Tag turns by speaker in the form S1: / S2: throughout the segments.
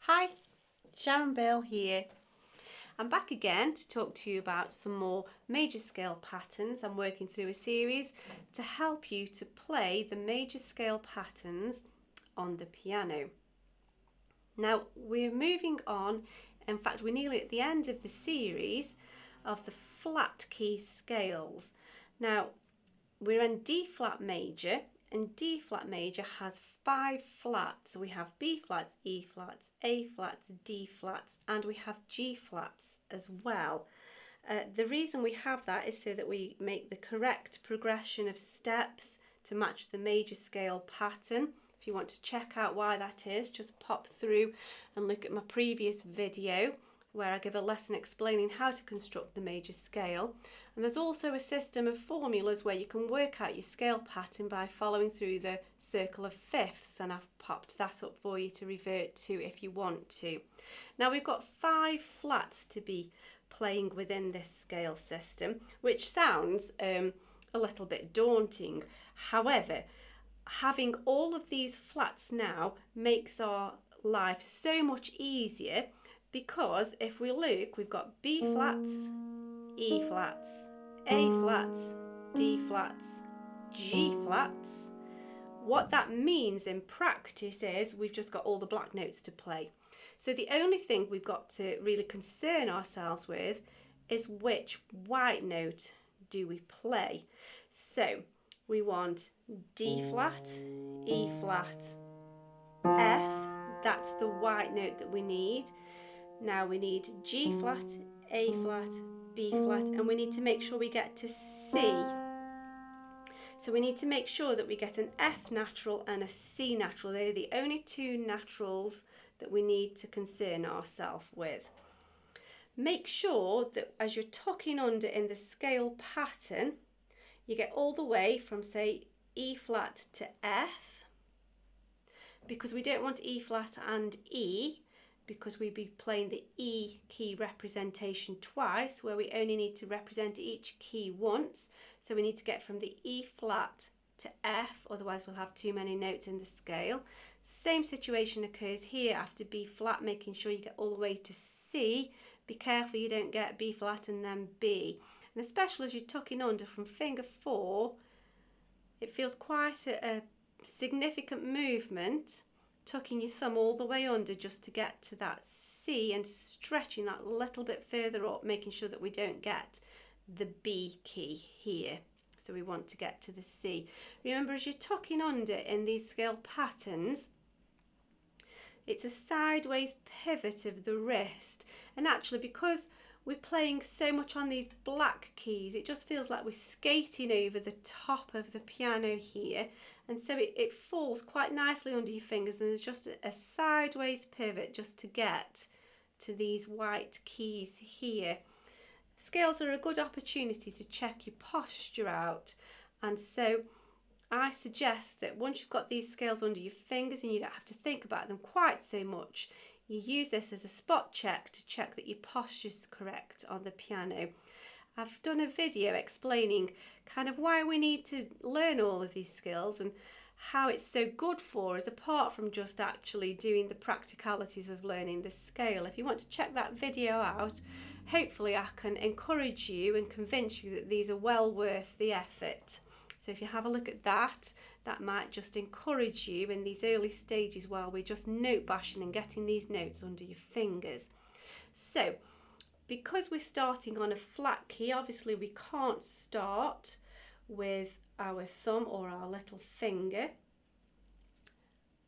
S1: Hi, Sharon Bale here. I'm back again to talk to you about some more major scale patterns. I'm working through a series to help you to play the major scale patterns on the piano. Now we're moving on, in fact we're nearly at the end of the series of the flat key scales. Now we're in D flat major, and D flat major has 5 flats. So we have B flats, E flats, A flats, D flats, and we have G flats as well. The reason we have that is so that we make the correct progression of steps to match the major scale pattern. If you want to check out why that is, just pop through and look at my previous video where I give a lesson explaining how to construct the major scale. And there's also a system of formulas where you can work out your scale pattern by following through the circle of fifths, and I've popped that up for you to revert to if you want to. Now we've got 5 flats to be playing within this scale system, which sounds a little bit daunting. However, having all of these flats now makes our life so much easier, because if we look, we've got B flats, E flats, A flats, D flats, G flats. What that means in practice is we've just got all the black notes to play. So the only thing we've got to really concern ourselves with is which white note do we play. So we want D flat, E flat, F, that's the white note that we need. Now we need G flat, A flat, B flat, and we need to make sure we get to C. So we need to make sure that we get an F natural and a C natural. They're the only 2 naturals that we need to concern ourselves with. Make sure that as you're tucking under in the scale pattern, you get all the way from, say, E flat to F, because we don't want E flat and E, because we'd be playing the E key representation twice, where we only need to represent each key once. So we need to get from the E flat to F, otherwise we'll have too many notes in the scale. Same situation occurs here after B flat, making sure you get all the way to C. Be careful you don't get B flat and then B. And especially as you're tucking under from finger 4, it feels quite a significant movement, tucking your thumb all the way under just to get to that C and stretching that little bit further up, making sure that we don't get the B key here. So we want to get to the C. Remember, as you're tucking under in these scale patterns, it's a sideways pivot of the wrist. And actually, because we're playing so much on these black keys, it just feels like we're skating over the top of the piano here, and so it falls quite nicely under your fingers, and there's just a sideways pivot just to get to these white keys here. Scales are a good opportunity to check your posture out, and so I suggest that once you've got these scales under your fingers and you don't have to think about them quite so much, you use this as a spot check to check that your posture's correct on the piano. I've done a video explaining kind of why we need to learn all of these skills and how it's so good for us, apart from just actually doing the practicalities of learning the scale. If you want to check that video out, hopefully I can encourage you and convince you that these are well worth the effort. So if you have a look at that, that might just encourage you in these early stages while we're just note bashing and getting these notes under your fingers. So because we're starting on a flat key, obviously we can't start with our thumb or our little finger.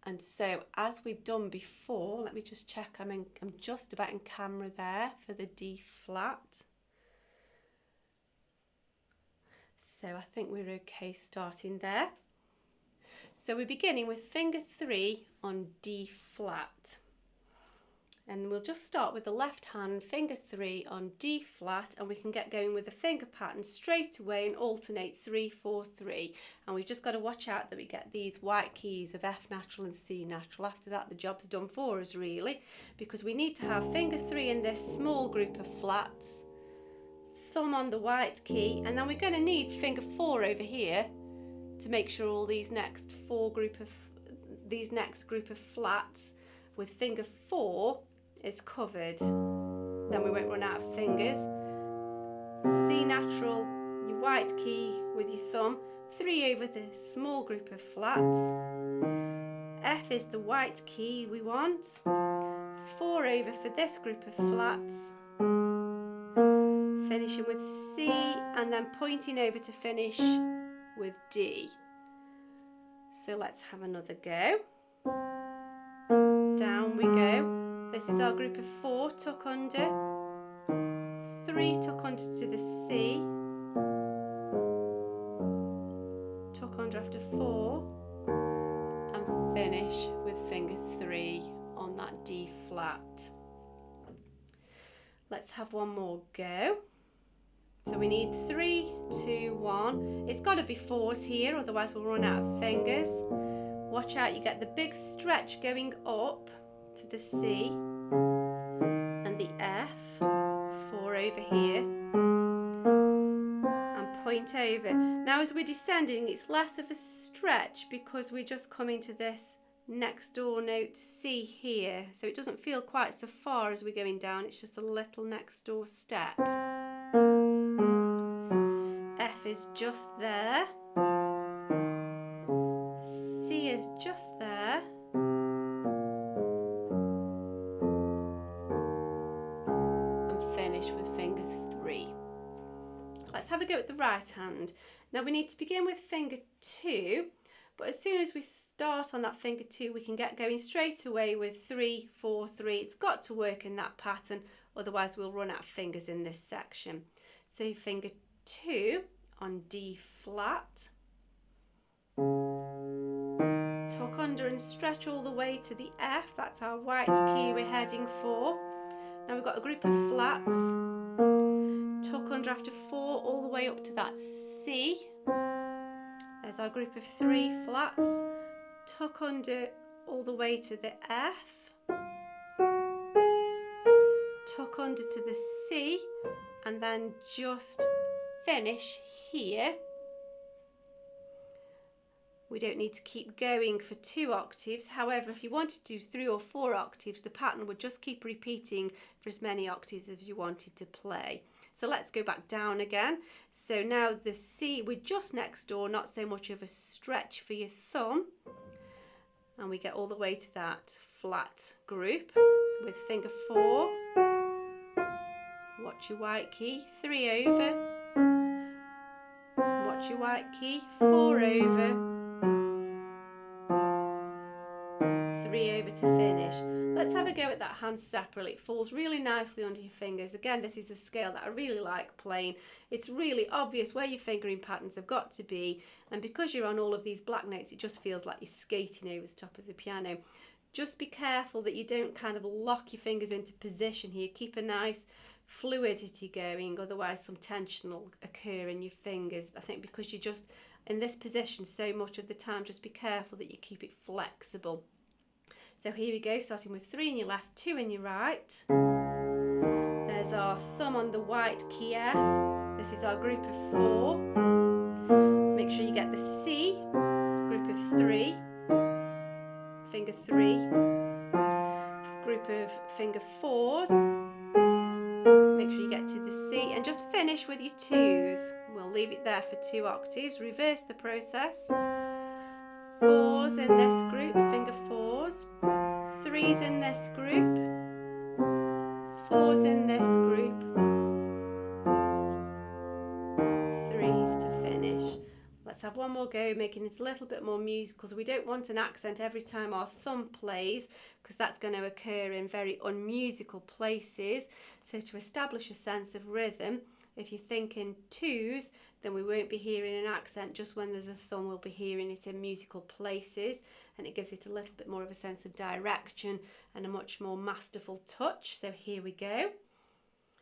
S1: And so as we've done before, let me just check, I'm just about in camera there for the D flat. So I think we're okay starting there. So we're beginning with finger 3 on D flat. And we'll just start with the left hand, finger 3 on D flat, and we can get going with the finger pattern straight away and alternate 3, 4, 3. And we've just got to watch out that we get these white keys of F natural and C natural. After that, the job's done for us really, because we need to have finger 3 in this small group of flats, thumb on the white key, and then we're going to need finger 4 over here to make sure all these next group of flats with finger 4 is covered. Then we won't run out of fingers. C natural, your white key with your thumb, 3 over the small group of flats. F is the white key we want, 4 over for this group of flats. Finishing with C and then pointing over to finish with D. So let's have another go. Down we go. This is our group of 4, tuck under, 3 tuck under to the C, tuck under after 4, and finish with finger 3 on that D flat. Let's have one more go. So we need 3, 2, 1. It's got to be 4s here, otherwise we'll run out of fingers. Watch out, you get the big stretch going up to the C and the F, 4 over here, and point over. Now as we're descending, it's less of a stretch because we're just coming to this next door note C here, so it doesn't feel quite so far as we're going down, it's just a little next door step. F is just there, C is just there, and finish with finger 3. Let's have a go at the right hand. Now we need to begin with finger 2, but as soon as we start on that finger 2, we can get going straight away with 3, 4, 3. It's got to work in that pattern, otherwise we'll run out of fingers in this section. So finger 2 on D flat, tuck under and stretch all the way to the F, that's our white key we're heading for. Now we've got a group of flats, tuck under after 4 all the way up to that C. There's our group of 3 flats, tuck under all the way to the F, tuck under to the C, and then just finish here. We don't need to keep going for 2 octaves. However, if you wanted to do 3 or 4 octaves, the pattern would just keep repeating for as many octaves as you wanted to play. So let's go back down again. So now the C, we're just next door, not so much of a stretch for your thumb. And we get all the way to that flat group with finger 4. Watch your white key, 3 over. Watch your white key, 4 over. 3 over to finish. Let's have a go at that hand separately. It falls really nicely under your fingers. Again, this is a scale that I really like playing. It's really obvious where your fingering patterns have got to be, and because you're on all of these black notes, it just feels like you're skating over the top of the piano. Just be careful that you don't kind of lock your fingers into position here. Keep a nice fluidity going, otherwise some tension will occur in your fingers. I think because you're just in this position so much of the time, just be careful that you keep it flexible. So here we go, starting with 3 in your left, 2 in your right. There's our thumb on the white key F. This is our group of 4. Make sure you get the C, group of 3, finger 3, group of finger 4s. Make sure you get to the C and just finish with your 2s. We'll leave it there for 2 octaves. Reverse the process. 4s in this group, finger 4s. 3s in this group. 4s in this group. 3s to finish. Let's have one more go, making it a little bit more musical, because we don't want an accent every time our thumb plays, because that's going to occur in very unmusical places. So to establish a sense of rhythm, if you think in 2s, then we won't be hearing an accent just when there's a thumb, we'll be hearing it in musical places, and it gives it a little bit more of a sense of direction and a much more masterful touch. So here we go.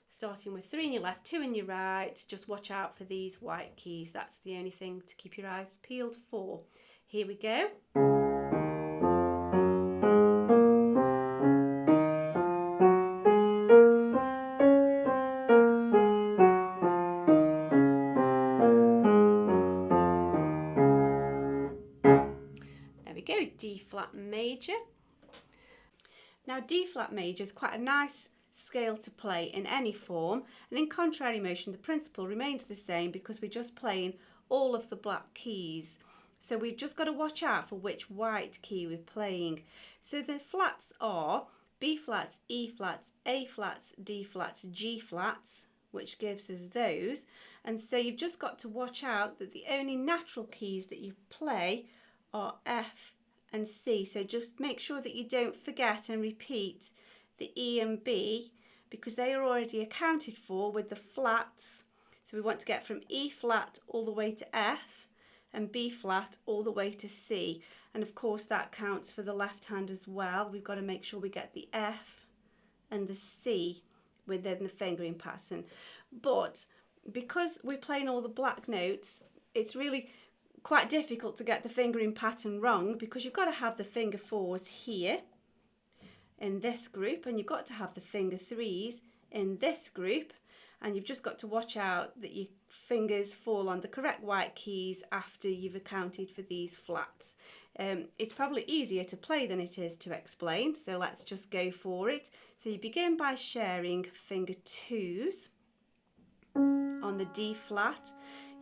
S1: Starting with 3 in your left, 2 in your right. Just watch out for these white keys. That's the only thing to keep your eyes peeled for. Here we go. There we go, D flat major. Now D flat major is quite a nice scale to play in any form, and in contrary motion the principle remains the same because we're just playing all of the black keys. So we've just got to watch out for which white key we're playing. So the flats are B flats, E flats, A flats, D flats, G flats, which gives us those. And so you've just got to watch out that the only natural keys that you play are F and C. So just make sure that you don't forget and repeat the E and B, because they are already accounted for with the flats. So we want to get from E flat all the way to F and B flat all the way to C. And of course that counts for the left hand as well. We've got to make sure we get the F and the C within the fingering pattern. But because we're playing all the black notes, it's really quite difficult to get the fingering pattern wrong, because you've got to have the finger fours here in this group, and you've got to have the finger threes in this group, and you've just got to watch out that your fingers fall on the correct white keys after you've accounted for these flats. It's probably easier to play than it is to explain, so let's just go for it. So you begin by sharing finger twos on the D flat.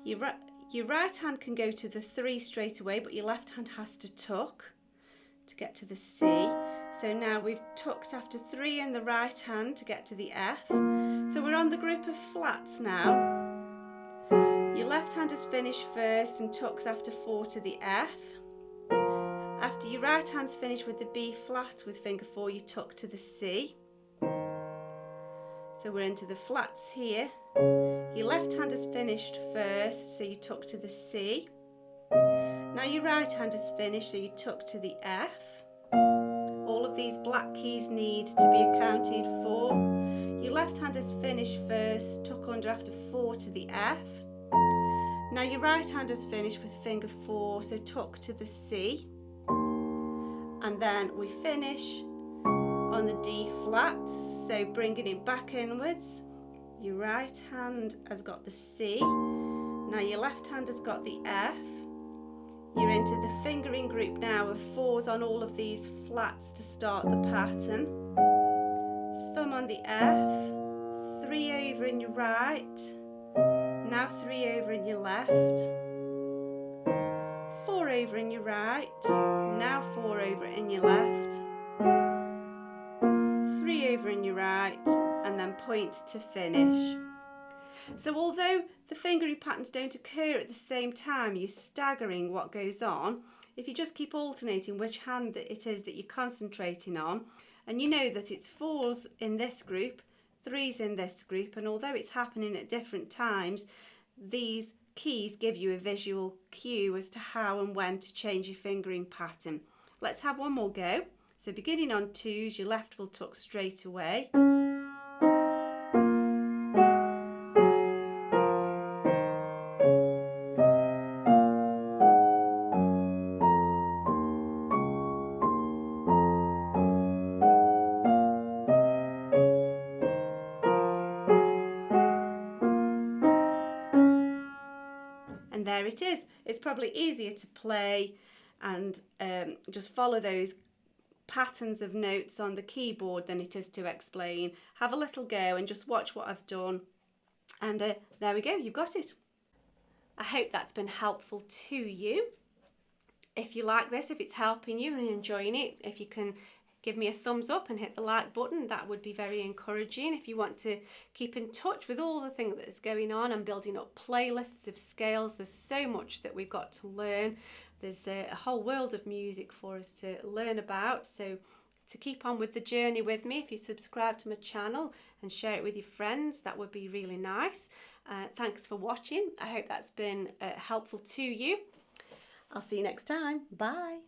S1: Your right hand can go to the 3 straight away, but your left hand has to tuck to get to the C. So now we've tucked after 3 in the right hand to get to the F. So we're on the group of flats now. Your left hand has finished first and tucks after 4 to the F. After your right hand's finished with the B flat with finger 4, you tuck to the C. So we're into the flats here. Your left hand has finished first, so you tuck to the C. Now your right hand is finished, so you tuck to the F. All of these black keys need to be accounted for. Your left hand is finished first, tuck under after 4 to the F. Now your right hand is finished with finger 4, so tuck to the C. And then we finish on the D flat, so bringing it back inwards. Your right hand has got the C. Now your left hand has got the F. You're into the fingering group now of 4s on all of these flats to start the pattern. Thumb on the F, 3 over in your right, now 3 over in your left, 4 over in your right, now 4 over in your left, 3 over in your right, and then point to finish. So although the fingering patterns don't occur at the same time, you're staggering what goes on. If you just keep alternating which hand it is that you're concentrating on, and you know that it's 4s in this group, 3s in this group, and although it's happening at different times, these keys give you a visual cue as to how and when to change your fingering pattern. Let's have one more go. So beginning on 2s, your left will tuck straight away. And there it is. It's probably easier to play and just follow those patterns of notes on the keyboard than it is to explain. Have a little go and just watch what I've done. And there we go, you've got it. I hope that's been helpful to you. If you like this, if it's helping you and enjoying it, if you can give me a thumbs up and hit the like button, that would be very encouraging. If you want to keep in touch with all the things that's going on and building up playlists of scales, there's so much that we've got to learn. There's a whole world of music for us to learn about. So to keep on with the journey with me, if you subscribe to my channel and share it with your friends, that would be really nice. Thanks for watching. I hope that's been helpful to you. I'll see you next time. Bye.